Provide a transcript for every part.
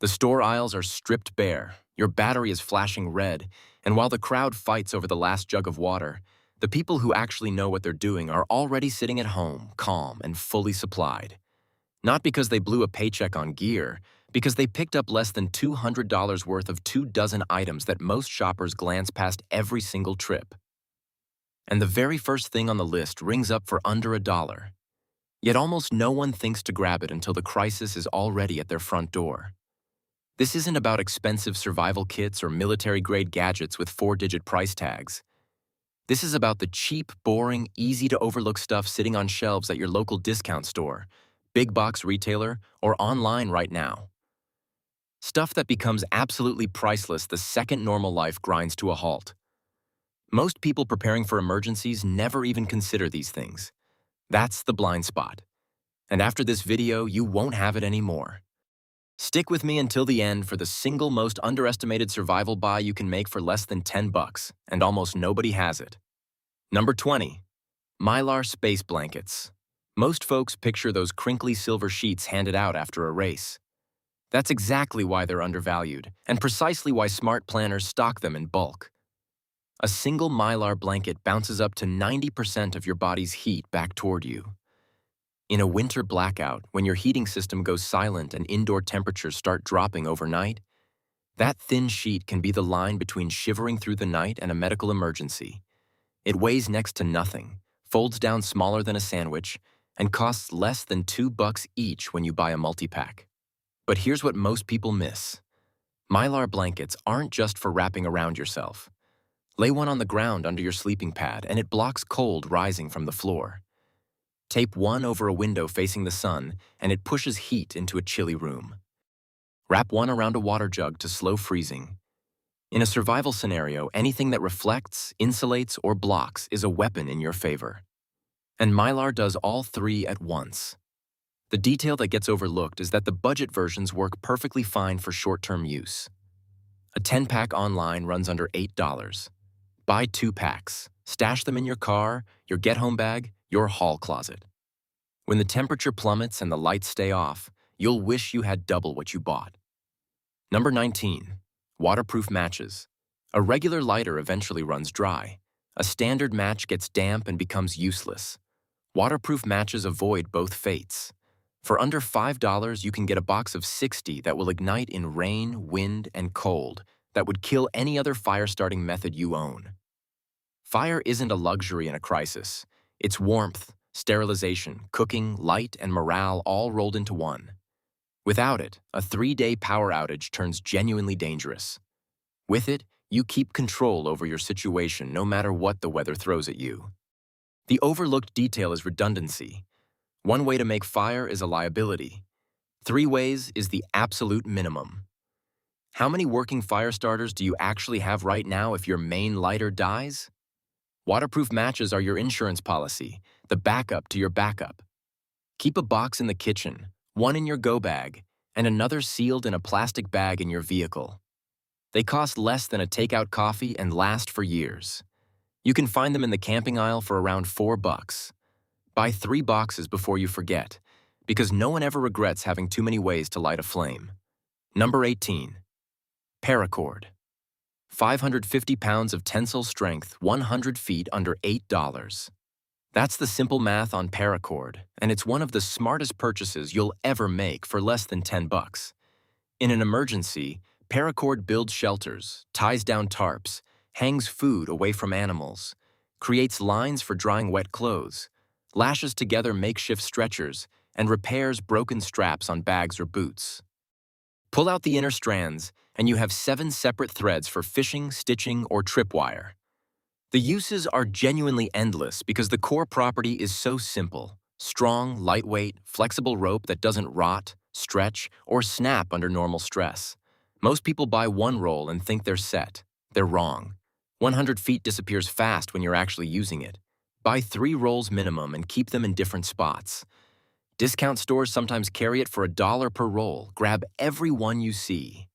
The store aisles are stripped bare, your battery is flashing red, and while the crowd fights over the last jug of water, the people who actually know what they're doing are already sitting at home, calm and fully supplied. Not because they blew a paycheck on gear, because they picked up less than $200 worth of 24 items that most shoppers glance past every single trip. And the very first thing on the list rings up for under $1. Yet almost no one thinks to grab it until the crisis is already at their front door. This isn't about expensive survival kits or military-grade gadgets with 4-digit price tags. This is about the cheap, boring, easy-to-overlook stuff sitting on shelves at your local discount store, big box retailer, or online right now. Stuff that becomes absolutely priceless the second normal life grinds to a halt. Most people preparing for emergencies never even consider these things. That's the blind spot. And after this video, you won't have it anymore. Stick with me until the end for the single most underestimated survival buy you can make for less than $10, and almost nobody has it. Number 20. Mylar space blankets. Most folks picture those crinkly silver sheets handed out after a race. That's exactly why they're undervalued, and precisely why smart planners stock them in bulk. A single Mylar blanket bounces up to 90% of your body's heat back toward you. In a winter blackout, when your heating system goes silent and indoor temperatures start dropping overnight, that thin sheet can be the line between shivering through the night and a medical emergency. It weighs next to nothing, folds down smaller than a sandwich, and costs less than $2 each when you buy a multi-pack. But here's what most people miss. Mylar blankets aren't just for wrapping around yourself. Lay one on the ground under your sleeping pad, and it blocks cold rising from the floor. Tape one over a window facing the sun, and it pushes heat into a chilly room. Wrap one around a water jug to slow freezing. In a survival scenario, anything that reflects, insulates, or blocks is a weapon in your favor. And Mylar does all three at once. The detail that gets overlooked is that the budget versions work perfectly fine for short-term use. A 10-pack online runs under $8. Buy 2 packs. Stash them in your car, your get-home bag, your hall closet. When the temperature plummets and the lights stay off, you'll wish you had double what you bought. Number 19. Waterproof matches. A regular lighter eventually runs dry. A standard match gets damp and becomes useless. Waterproof matches avoid both fates. For under $5, you can get a box of 60 that will ignite in rain, wind, and cold that would kill any other fire-starting method you own. Fire isn't a luxury in a crisis. It's warmth, sterilization, cooking, light, and morale all rolled into one. Without it, a 3-day power outage turns genuinely dangerous. With it, you keep control over your situation no matter what the weather throws at you. The overlooked detail is redundancy. 1 way to make fire is a liability. 3 ways is the absolute minimum. How many working fire starters do you actually have right now if your main lighter dies? Waterproof matches are your insurance policy, the backup to your backup. Keep a box in the kitchen, 1 in your go bag, and another sealed in a plastic bag in your vehicle. They cost less than a takeout coffee and last for years. You can find them in the camping aisle for around $4. Buy 3 boxes before you forget, because no one ever regrets having too many ways to light a flame. Number 18. Paracord. 550 pounds of tensile strength, 100 feet under $8. That's the simple math on Paracord, and it's one of the smartest purchases you'll ever make for less than $10. In an emergency, Paracord builds shelters, ties down tarps, hangs food away from animals, creates lines for drying wet clothes, lashes together makeshift stretchers, and repairs broken straps on bags or boots. Pull out the inner strands, and you have 7 separate threads for fishing, stitching, or tripwire. The uses are genuinely endless because the core property is so simple. Strong, lightweight, flexible rope that doesn't rot, stretch, or snap under normal stress. Most people buy 1 roll and think they're set. They're wrong. 100 feet disappears fast when you're actually using it. Buy 3 rolls minimum and keep them in different spots. Discount stores sometimes carry it for $1 per roll. Grab every one you see.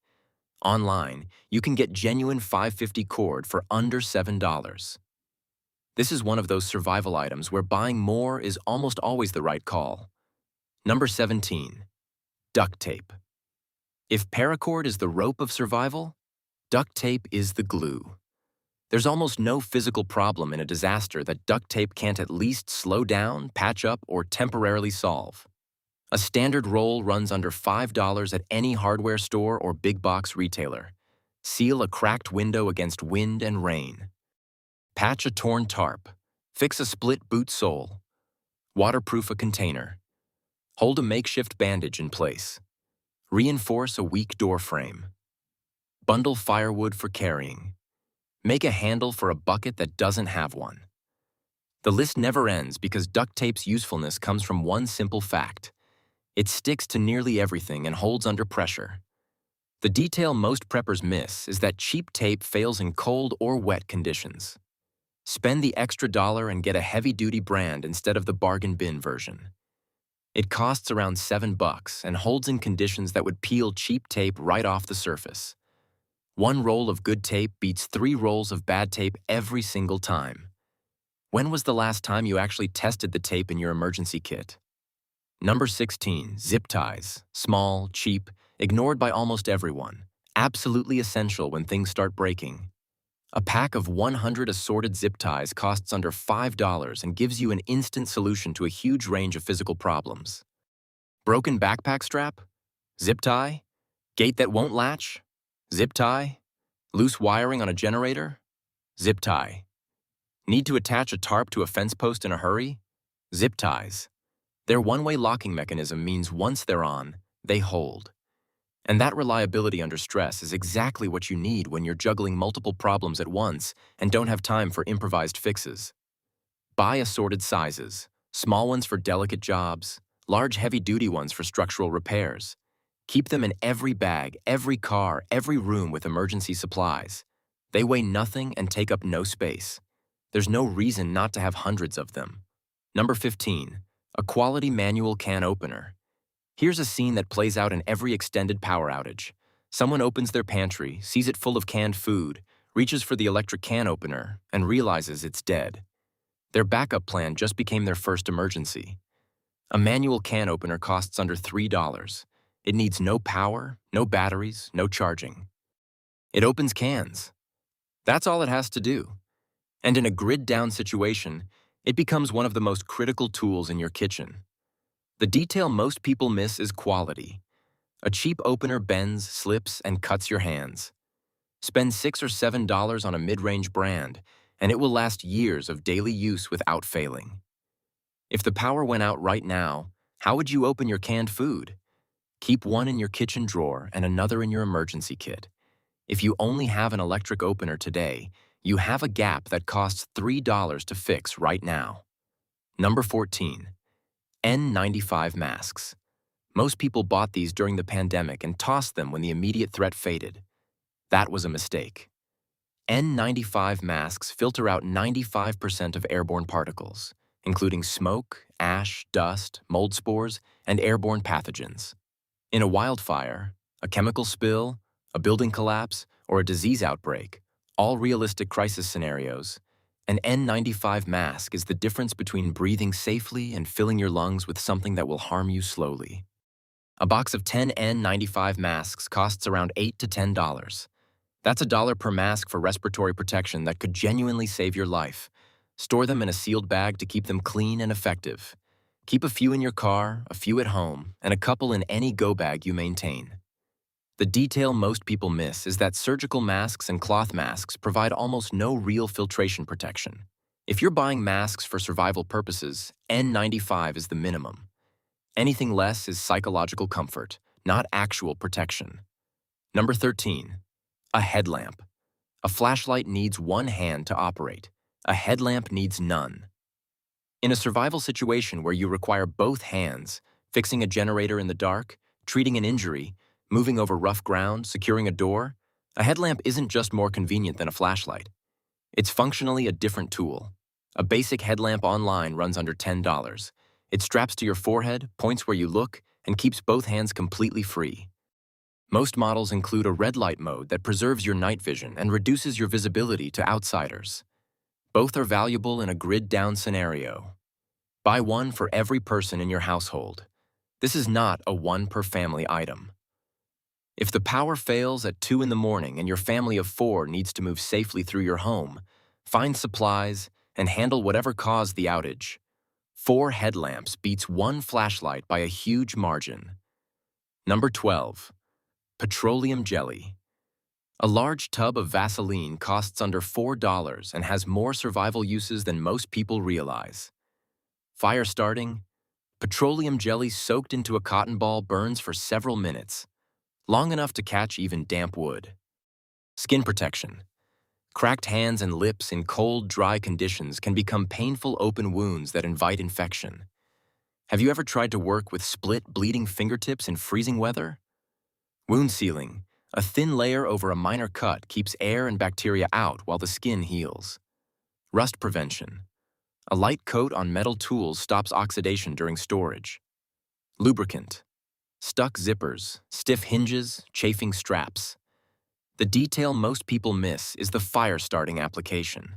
Online, you can get genuine 550 cord for under $7. This is one of those survival items where buying more is almost always the right call. Number 17. Duct tape. If paracord is the rope of survival, duct tape is the glue. There's almost no physical problem in a disaster that duct tape can't at least slow down, patch up, or temporarily solve. A standard roll runs under $5 at any hardware store or big box retailer. Seal a cracked window against wind and rain. Patch a torn tarp. Fix a split boot sole. Waterproof a container. Hold a makeshift bandage in place. Reinforce a weak door frame. Bundle firewood for carrying. Make a handle for a bucket that doesn't have one. The list never ends because duct tape's usefulness comes from one simple fact. It sticks to nearly everything and holds under pressure. The detail most preppers miss is that cheap tape fails in cold or wet conditions. Spend the extra dollar and get a heavy-duty brand instead of the bargain bin version. It costs around $7 and holds in conditions that would peel cheap tape right off the surface. One roll of good tape beats 3 rolls of bad tape every single time. When was the last time you actually tested the tape in your emergency kit? Number 16, zip ties. Small, cheap, ignored by almost everyone. Absolutely essential when things start breaking. A pack of 100 assorted zip ties costs under $5 and gives you an instant solution to a huge range of physical problems. Broken backpack strap? Zip tie? Gate that won't latch? Zip tie? Loose wiring on a generator? Zip tie. Need to attach a tarp to a fence post in a hurry? Zip ties. Their one-way locking mechanism means once they're on, they hold. And that reliability under stress is exactly what you need when you're juggling multiple problems at once and don't have time for improvised fixes. Buy assorted sizes, small ones for delicate jobs, large heavy-duty ones for structural repairs. Keep them in every bag, every car, every room with emergency supplies. They weigh nothing and take up no space. There's no reason not to have hundreds of them. Number 15, a quality manual can opener. Here's a scene that plays out in every extended power outage. Someone opens their pantry, sees it full of canned food, reaches for the electric can opener, and realizes it's dead. Their backup plan just became their first emergency. A manual can opener costs under $3. It needs no power, no batteries, no charging. It opens cans. That's all it has to do. And in a grid-down situation, it becomes one of the most critical tools in your kitchen. The detail most people miss is quality. A cheap opener bends, slips, and cuts your hands. Spend $6 or $7 on a mid-range brand, and it will last years of daily use without failing. If the power went out right now, how would you open your canned food? Keep one in your kitchen drawer and another in your emergency kit. If you only have an electric opener today, you have a gap that costs $3 to fix right now. Number 14. N95 masks. Most people bought these during the pandemic and tossed them when the immediate threat faded. That was a mistake. N95 masks filter out 95% of airborne particles, including smoke, ash, dust, mold spores, and airborne pathogens. In a wildfire, a chemical spill, a building collapse, or a disease outbreak, all realistic crisis scenarios, an N95 mask is the difference between breathing safely and filling your lungs with something that will harm you slowly. A box of 10 N95 masks costs around $8 to $10. That's $1 per mask for respiratory protection that could genuinely save your life. Store them in a sealed bag to keep them clean and effective. Keep a few in your car, a few at home, and a couple in any go bag you maintain. The detail most people miss is that surgical masks and cloth masks provide almost no real filtration protection. If you're buying masks for survival purposes, N95 is the minimum. Anything less is psychological comfort, not actual protection. Number 13. A headlamp. A flashlight needs one hand to operate. A headlamp needs none. In a survival situation where you require both hands, fixing a generator in the dark, treating an injury, moving over rough ground, securing a door, a headlamp isn't just more convenient than a flashlight. It's functionally a different tool. A basic headlamp online runs under $10. It straps to your forehead, points where you look, and keeps both hands completely free. Most models include a red light mode that preserves your night vision and reduces your visibility to outsiders. Both are valuable in a grid-down scenario. Buy one for every person in your household. This is not a one-per-family item. If the power fails at 2 in the morning and your family of 4 needs to move safely through your home, find supplies and handle whatever caused the outage. 4 headlamps beats 1 flashlight by a huge margin. Number 12. Petroleum jelly. A large tub of Vaseline costs under $4 and has more survival uses than most people realize. Firestarting. Petroleum jelly soaked into a cotton ball burns for several minutes, long enough to catch even damp wood. Skin protection. Cracked hands and lips in cold, dry conditions can become painful open wounds that invite infection. Have you ever tried to work with split, bleeding fingertips in freezing weather? Wound sealing. A thin layer over a minor cut keeps air and bacteria out while the skin heals. Rust prevention. A light coat on metal tools stops oxidation during storage. Lubricant. Stuck zippers, stiff hinges, chafing straps. The detail most people miss is the fire-starting application.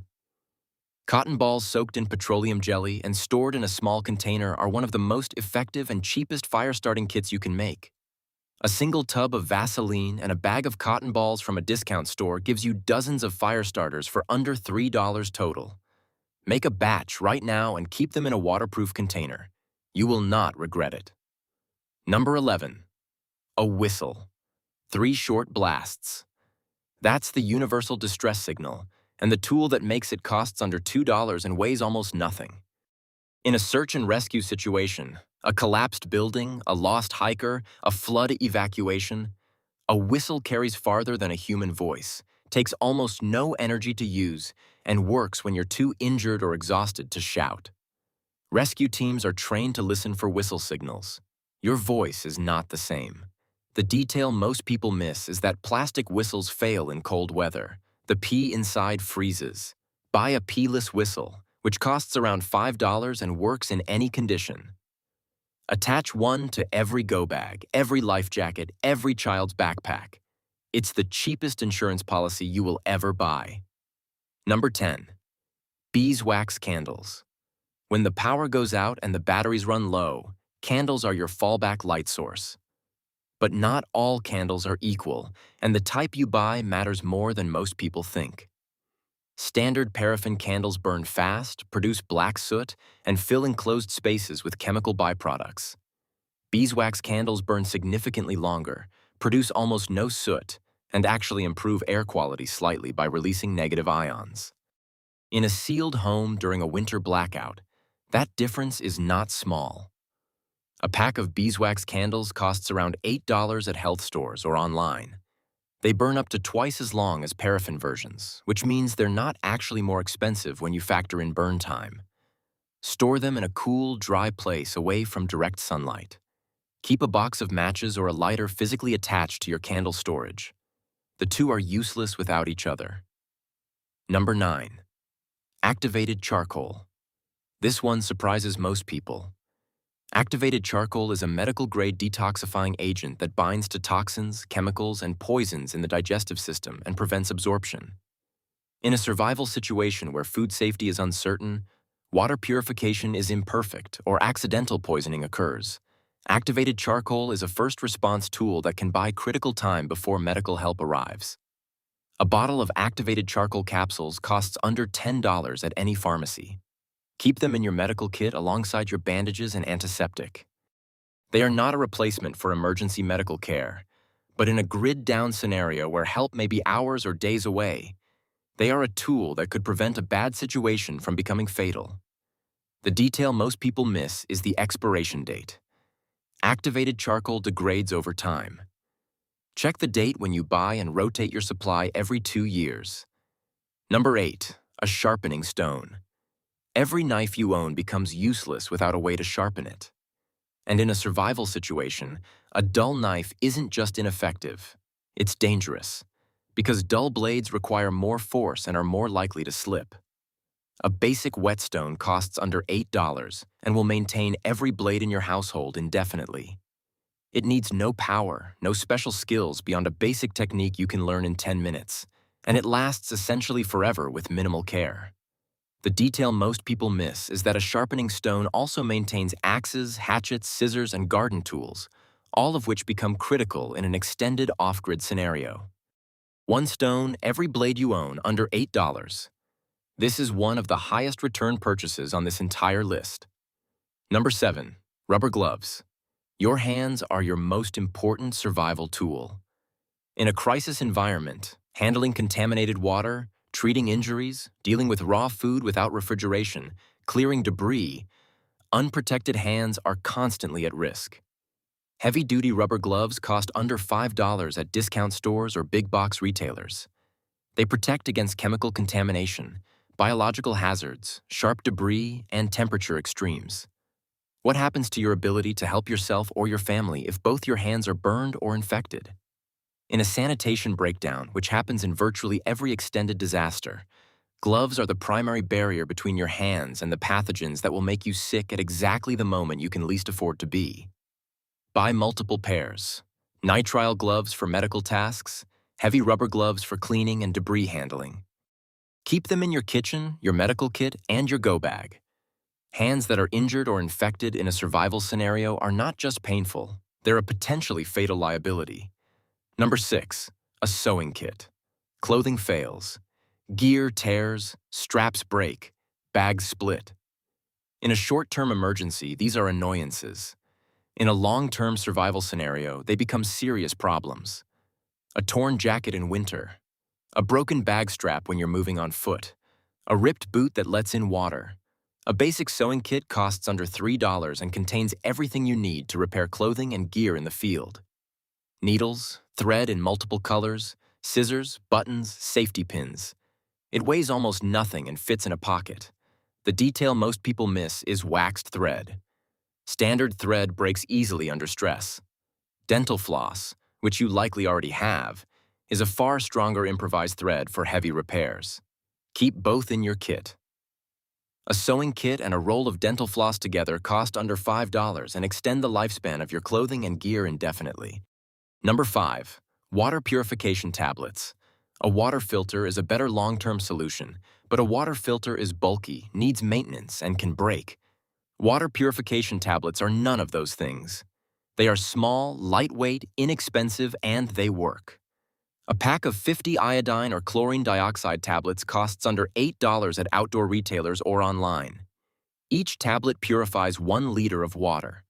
Cotton balls soaked in petroleum jelly and stored in a small container are one of the most effective and cheapest fire-starting kits you can make. A single tub of Vaseline and a bag of cotton balls from a discount store gives you dozens of fire starters for under $3 total. Make a batch right now and keep them in a waterproof container. You will not regret it. Number 11. A whistle. 3 short blasts. That's the universal distress signal, and the tool that makes it costs under $2 and weighs almost nothing. In a search and rescue situation, a collapsed building, a lost hiker, a flood evacuation, a whistle carries farther than a human voice, takes almost no energy to use, and works when you're too injured or exhausted to shout. Rescue teams are trained to listen for whistle signals. Your voice is not the same. The detail most people miss is that plastic whistles fail in cold weather. The pea inside freezes. Buy a pealess whistle, which costs around $5 and works in any condition. Attach one to every go bag, every life jacket, every child's backpack. It's the cheapest insurance policy you will ever buy. Number 10. Beeswax candles. When the power goes out and the batteries run low, candles are your fallback light source. But not all candles are equal, and the type you buy matters more than most people think. Standard paraffin candles burn fast, produce black soot, and fill enclosed spaces with chemical byproducts. Beeswax candles burn significantly longer, produce almost no soot, and actually improve air quality slightly by releasing negative ions. In a sealed home during a winter blackout, that difference is not small. A pack of beeswax candles costs around $8 at health stores or online. They burn up to twice as long as paraffin versions, which means they're not actually more expensive when you factor in burn time. Store them in a cool, dry place away from direct sunlight. Keep a box of matches or a lighter physically attached to your candle storage. The two are useless without each other. Number 9. Activated charcoal. This one surprises most people. Activated charcoal is a medical-grade detoxifying agent that binds to toxins, chemicals, and poisons in the digestive system and prevents absorption. In a survival situation where food safety is uncertain, water purification is imperfect, or accidental poisoning occurs, activated charcoal is a first response tool that can buy critical time before medical help arrives. A bottle of activated charcoal capsules costs under $10 at any pharmacy. Keep them in your medical kit alongside your bandages and antiseptic. They are not a replacement for emergency medical care, but in a grid-down scenario where help may be hours or days away, they are a tool that could prevent a bad situation from becoming fatal. The detail most people miss is the expiration date. Activated charcoal degrades over time. Check the date when you buy and rotate your supply every 2 years. Number 8. A sharpening stone. Every knife you own becomes useless without a way to sharpen it. And in a survival situation, a dull knife isn't just ineffective, it's dangerous, because dull blades require more force and are more likely to slip. A basic whetstone costs under $8 and will maintain every blade in your household indefinitely. It needs no power, no special skills beyond a basic technique you can learn in 10 minutes, and it lasts essentially forever with minimal care. The detail most people miss is that a sharpening stone also maintains axes, hatchets, scissors, and garden tools, all of which become critical in an extended off-grid scenario. One stone, every blade you own, under $8. This is one of the highest return purchases on this entire list. Number 7. Rubber gloves. Your hands are your most important survival tool. In a crisis environment, handling contaminated water, treating injuries, dealing with raw food without refrigeration, clearing debris, unprotected hands are constantly at risk. Heavy-duty rubber gloves cost under $5 at discount stores or big box retailers. They protect against chemical contamination, biological hazards, sharp debris, and temperature extremes. What happens to your ability to help yourself or your family if both your hands are burned or infected? In a sanitation breakdown, which happens in virtually every extended disaster, gloves are the primary barrier between your hands and the pathogens that will make you sick at exactly the moment you can least afford to be. Buy multiple pairs. Nitrile gloves for medical tasks, heavy rubber gloves for cleaning and debris handling. Keep them in your kitchen, your medical kit, and your go bag. Hands that are injured or infected in a survival scenario are not just painful, they're a potentially fatal liability. Number 6. A sewing kit. Clothing fails. Gear tears, straps break, bags split. In a short-term emergency, these are annoyances. In a long-term survival scenario, they become serious problems. A torn jacket in winter, a broken bag strap when you're moving on foot, a ripped boot that lets in water. A basic sewing kit costs under $3 and contains everything you need to repair clothing and gear in the field. Needles, thread in multiple colors, scissors, buttons, safety pins. It weighs almost nothing and fits in a pocket. The detail most people miss is waxed thread. Standard thread breaks easily under stress. Dental floss, which you likely already have, is a far stronger improvised thread for heavy repairs. Keep both in your kit. A sewing kit and a roll of dental floss together cost under $5 and extend the lifespan of your clothing and gear indefinitely. Number 5. Water purification tablets. A water filter is a better long-term solution, but a water filter is bulky, needs maintenance, and can break. Water purification tablets are none of those things. They are small, lightweight, inexpensive, and they work. A pack of 50 iodine or chlorine dioxide tablets costs under $8 at outdoor retailers or online. Each tablet purifies 1 liter of water.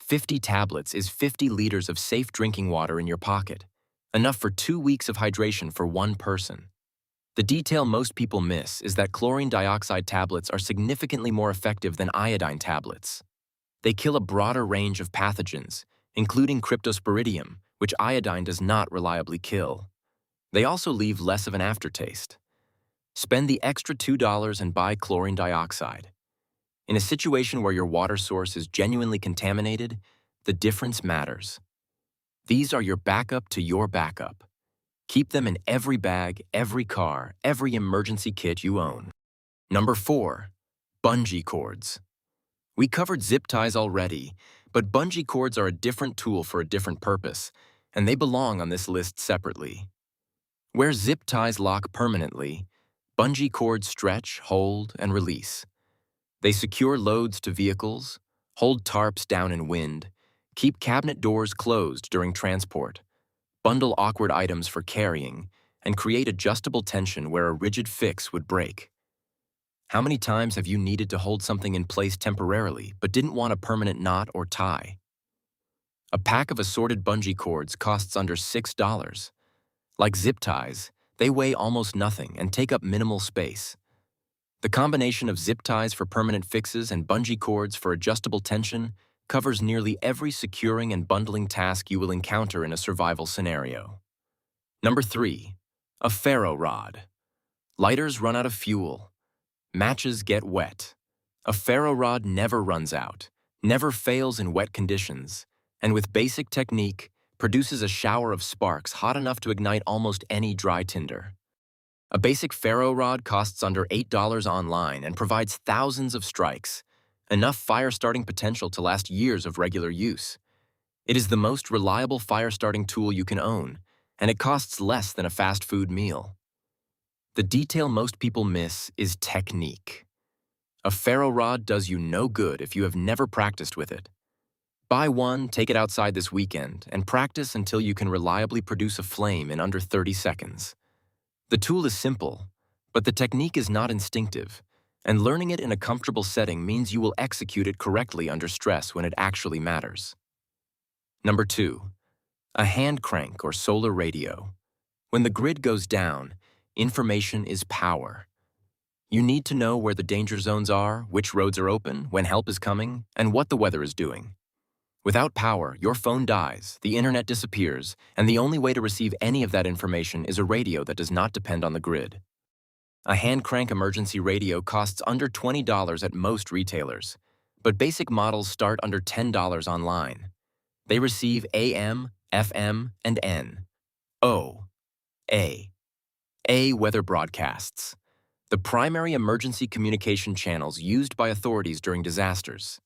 50 tablets is 50 liters of safe drinking water in your pocket, enough for 2 weeks of hydration for one person. The detail most people miss is that chlorine dioxide tablets are significantly more effective than iodine tablets. They kill a broader range of pathogens, including cryptosporidium, which iodine does not reliably kill. They also leave less of an aftertaste. Spend the extra $2 and buy chlorine dioxide. In a situation where your water source is genuinely contaminated, the difference matters. These are your backup to your backup. Keep them in every bag, every car, every emergency kit you own. Number 4. Bungee cords. We covered zip ties already, but bungee cords are a different tool for a different purpose, and they belong on this list separately. Where zip ties lock permanently, bungee cords stretch, hold, and release. They secure loads to vehicles, hold tarps down in wind, keep cabinet doors closed during transport, bundle awkward items for carrying, and create adjustable tension where a rigid fix would break. How many times have you needed to hold something in place temporarily but didn't want a permanent knot or tie? A pack of assorted bungee cords costs under $6. Like zip ties, they weigh almost nothing and take up minimal space. The combination of zip ties for permanent fixes and bungee cords for adjustable tension covers nearly every securing and bundling task you will encounter in a survival scenario. Number 3. A ferro rod. Lighters run out of fuel. Matches get wet. A ferro rod never runs out, never fails in wet conditions, and with basic technique, produces a shower of sparks hot enough to ignite almost any dry tinder. A basic ferro rod costs under $8 online and provides thousands of strikes, enough fire-starting potential to last years of regular use. It is the most reliable fire-starting tool you can own, and it costs less than a fast food meal. The detail most people miss is technique. A ferro rod does you no good if you have never practiced with it. Buy one, take it outside this weekend, and practice until you can reliably produce a flame in under 30 seconds. The tool is simple, but the technique is not instinctive, and learning it in a comfortable setting means you will execute it correctly under stress when it actually matters. Number 2. A hand crank or solar radio. When the grid goes down, information is power. You need to know where the danger zones are, which roads are open, when help is coming, and what the weather is doing. Without power, your phone dies, the internet disappears, and the only way to receive any of that information is a radio that does not depend on the grid. A hand crank emergency radio costs under $20 at most retailers, but basic models start under $10 online. They receive AM, FM, and N. O. A. weather broadcasts, the primary emergency communication channels used by authorities during disasters.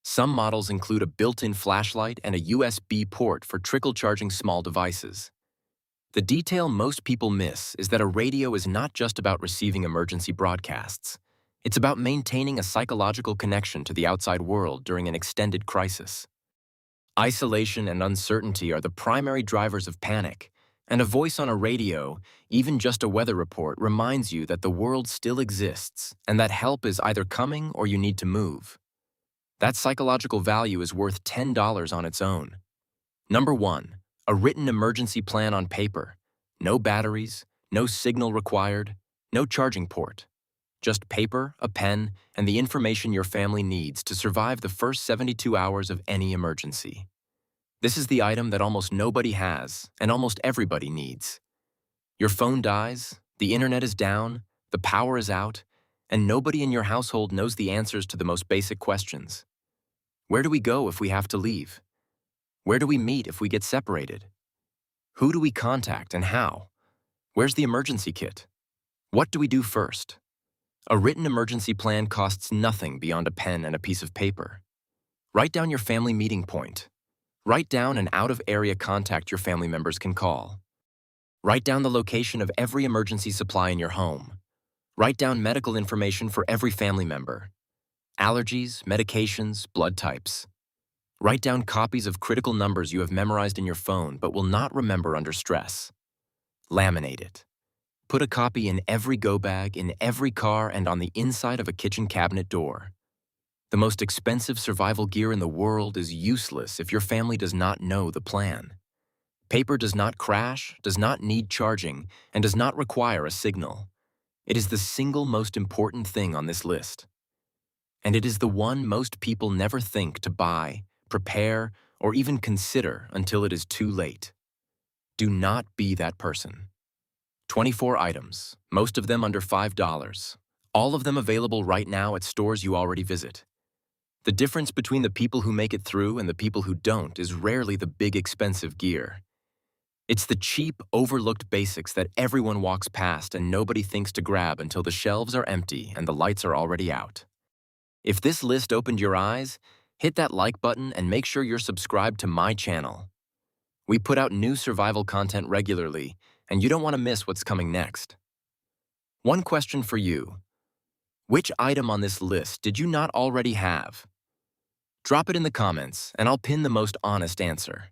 Some models include a built-in flashlight and a USB port for trickle-charging small devices. The detail most people miss is that a radio is not just about receiving emergency broadcasts. It's about maintaining a psychological connection to the outside world during an extended crisis. Isolation and uncertainty are the primary drivers of panic, and a voice on a radio, even just a weather report, reminds you that the world still exists and that help is either coming or you need to move. That psychological value is worth $10 on its own. Number 1. A written emergency plan on paper. No batteries, no signal required, no charging port. Just paper, a pen, and the information your family needs to survive the first 72 hours of any emergency. This is the item that almost nobody has and almost everybody needs. Your phone dies, the internet is down, the power is out, and nobody in your household knows the answers to the most basic questions. Where do we go if we have to leave? Where do we meet if we get separated? Who do we contact and how? Where's the emergency kit? What do we do first? A written emergency plan costs nothing beyond a pen and a piece of paper. Write down your family meeting point. Write down an out-of-area contact your family members can call. Write down the location of every emergency supply in your home. Write down medical information for every family member. Allergies, medications, blood types. Write down copies of critical numbers you have memorized in your phone but will not remember under stress. Laminate it. Put a copy in every go bag, in every car, and on the inside of a kitchen cabinet door. The most expensive survival gear in the world is useless if your family does not know the plan. Paper does not crash, does not need charging, and does not require a signal. It is the single most important thing on this list. And it is the one most people never think to buy, prepare, or even consider until it is too late. Do not be that person. 24 items, most of them under $5. All of them available right now at stores you already visit. The difference between the people who make it through and the people who don't is rarely the big expensive gear. It's the cheap, overlooked basics that everyone walks past and nobody thinks to grab until the shelves are empty and the lights are already out. If this list opened your eyes, hit that like button and make sure you're subscribed to my channel. We put out new survival content regularly, and you don't want to miss what's coming next. One question for you. Which item on this list did you not already have? Drop it in the comments, and I'll pin the most honest answer.